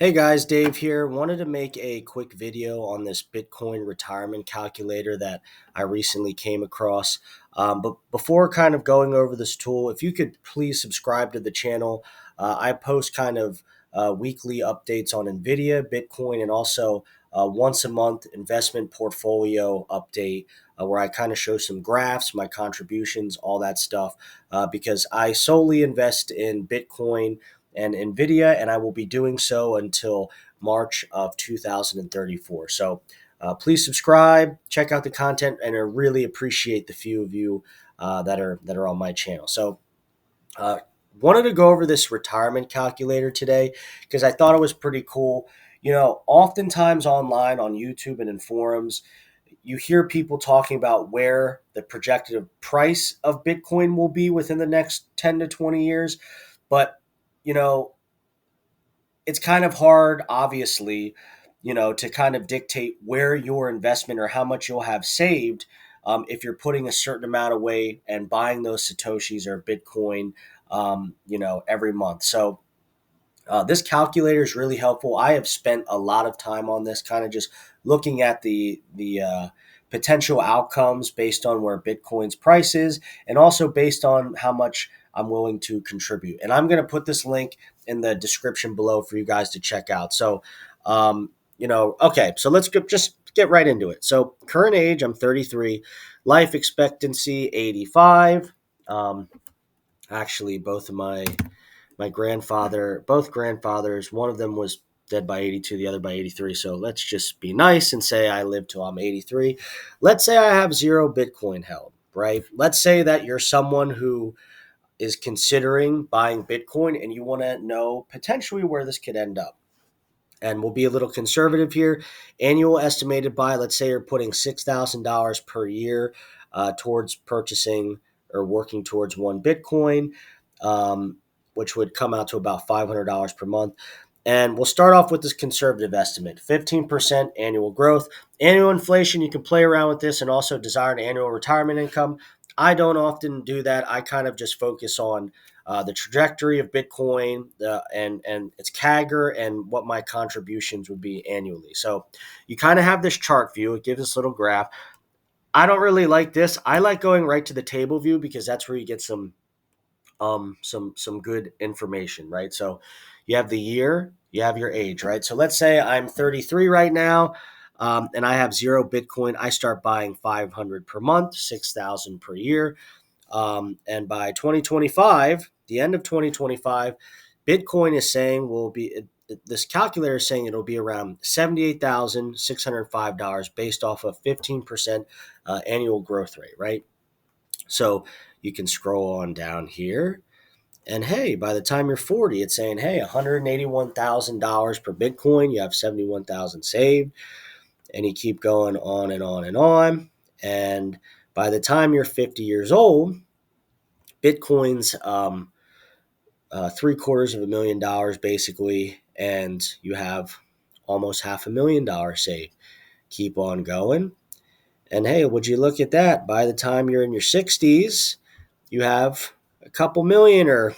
Hey guys, Dave here. Wanted to make a quick video on this Bitcoin retirement calculator that I recently came across. But before kind of going over this tool, if you could please subscribe to the channel. I post kind of weekly updates on NVIDIA, Bitcoin, and also once a month investment portfolio update where I kind of show some graphs, my contributions, all that stuff, because I solely invest in Bitcoin and NVIDIA, and I will be doing so until March of 2034. So please subscribe, check out the content, and I really appreciate the few of you that are on my channel. So uh, wanted to go over this retirement calculator today because I thought it was pretty cool. Oftentimes online on YouTube and in forums, you hear people talking about where the projected price of Bitcoin will be within the next 10 to 20 years. But, you know, it's kind of hard, obviously, to kind of dictate where your investment or how much you'll have saved if you're putting a certain amount away and buying those Satoshis or Bitcoin, every month. So this calculator is really helpful. I have spent a lot of time on this, kind of just looking at the potential outcomes based on where Bitcoin's price is, and also based on how much I'm willing to contribute. And I'm going to put this link in the description below for you guys to check out. So, okay, so just get right into it. So, current age, I'm 33. Life expectancy, 85. Um, Actually, both grandfathers, one of them was dead by 82, the other by 83. So let's just be nice and say I live till I'm 83. Let's say I have zero Bitcoin held, right? Let's say that you're someone who is considering buying Bitcoin and you want to know potentially where this could end up. And we'll be a little conservative here. Annual estimated buy, let's say you're putting $6,000 per year towards purchasing or working towards one Bitcoin, which would come out to about $500 per month. And we'll start off with this conservative estimate, 15% annual growth. Annual inflation, you can play around with this, and also desired annual retirement income. I don't often do that. I kind of just focus on the trajectory of Bitcoin and its CAGR and what my contributions would be annually. So you kind of have this chart view. It gives this little graph. I don't really like this. I like going right to the table view because that's where you get some good information, right? So you have the year, you have your age, right? So let's say I'm 33 right now, and I have zero Bitcoin. I start buying 500 per month, 6,000 per year, and by 2025, the end of 2025, Bitcoin is saying will be. This calculator is saying it'll be around $78,605 based off of 15% annual growth rate, right? So you can scroll on down here. And hey, by the time you're 40, it's saying, hey, $181,000 per Bitcoin. You have 71,000 saved. And you keep going on and on and on. And by the time you're 50 years old, Bitcoin's three-quarters of $1 million basically. And you have almost $500,000 saved. Keep on going. And hey, would you look at that? By the time you're in your 60s, you have a couple million or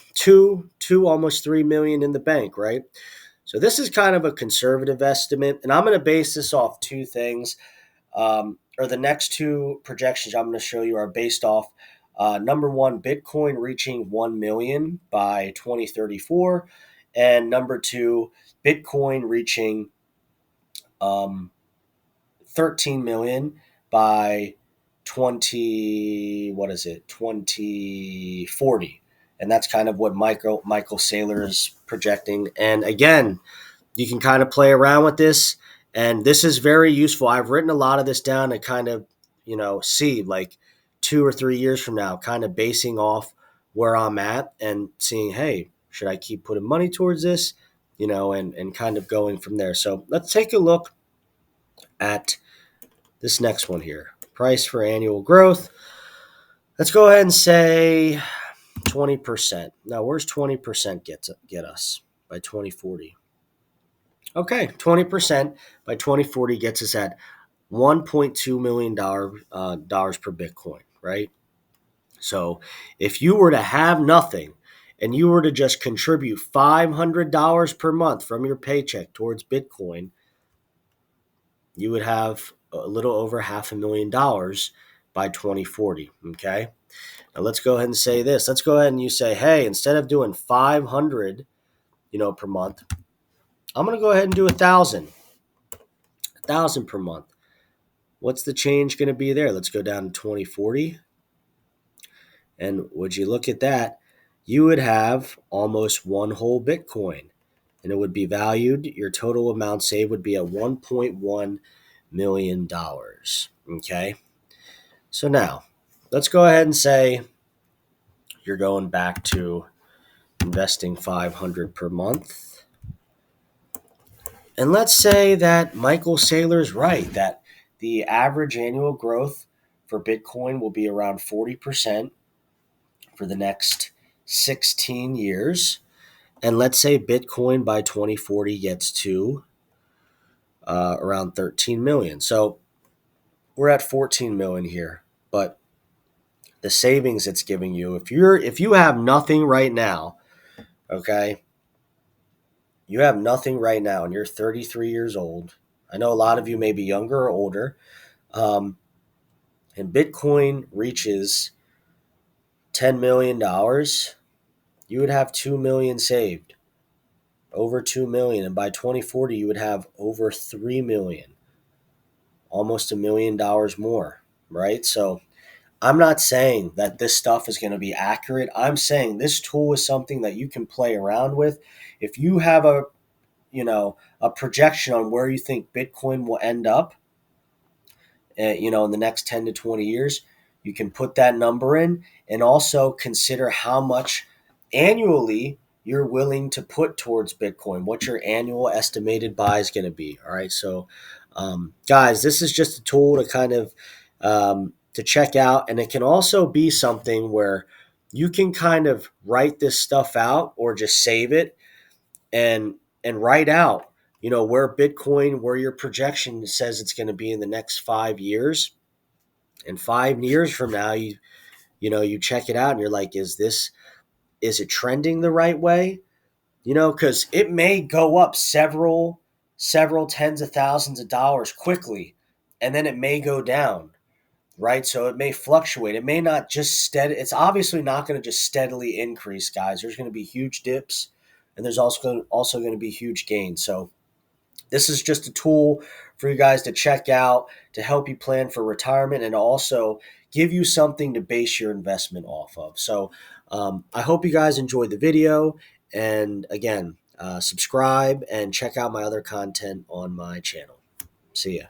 almost 3 million in the bank, right? So this is kind of a conservative estimate, and I'm going to base this off two things. Or the next two projections I'm going to show you are based off number one, Bitcoin reaching 1 million by 2034, and number two, Bitcoin reaching um, 13 million by 2040, and that's kind of what Michael Saylor is projecting. And again, you can kind of play around with this, and this is very useful. I've written a lot of this down to kind of see like 2 or 3 years from now, kind of basing off where I'm at and seeing, hey, should I keep putting money towards this, and kind of going from there. So let's take a look at this next one here. Price for annual growth. Let's go ahead and say 20%. Now, where's 20% get us by 2040? Okay, 20% by 2040 gets us at $1.2 million dollars per Bitcoin, right? So if you were to have nothing and you were to just contribute $500 per month from your paycheck towards Bitcoin, you would have a little over $500,000 by 2040. Okay. Now let's go ahead and say this. Let's go ahead and you say, hey, instead of doing 500, per month, I'm going to go ahead and do 1,000 per month. What's the change going to be there? Let's go down to 2040. And would you look at that? You would have almost one whole Bitcoin, and it would be valued. Your total amount saved would be at $1.1 million. Okay. So now let's go ahead and say you're going back to investing 500 per month. And let's say that Michael Saylor's right, that the average annual growth for Bitcoin will be around 40% for the next 16 years. And let's say Bitcoin by 2040 gets to around 13 million. So we're at 14 million here, but the savings it's giving you, if you have nothing right now, okay, you have nothing right now and you're 33 years old. I know a lot of you may be younger or older, and Bitcoin reaches $10 million, you would have 2 million saved, over 2 million, and by 2040 you would have over 3 million, almost $1 million more, right? So I'm not saying that this stuff is going to be accurate. I'm saying this tool is something that you can play around with. If you have a projection on where you think Bitcoin will end up, in the next 10 to 20 years, you can put that number in and also consider how much annually you're willing to put towards Bitcoin, what your annual estimated buy is going to be. All right. So, guys, this is just a tool to kind of to check out. And it can also be something where you can kind of write this stuff out or just save it and write out, where your projection says it's going to be in the next 5 years. And 5 years from now, you check it out and you're like, is it trending the right way? Because it may go up several tens of thousands of dollars quickly, and then it may go down, right? So it may fluctuate. It may not just steady. It's obviously not going to just steadily increase, guys. There's going to be huge dips, and there's also going to be huge gains. So this is just a tool for you guys to check out to help you plan for retirement and also give you something to base your investment off of. So I hope you guys enjoyed the video. And again, subscribe and check out my other content on my channel. See ya.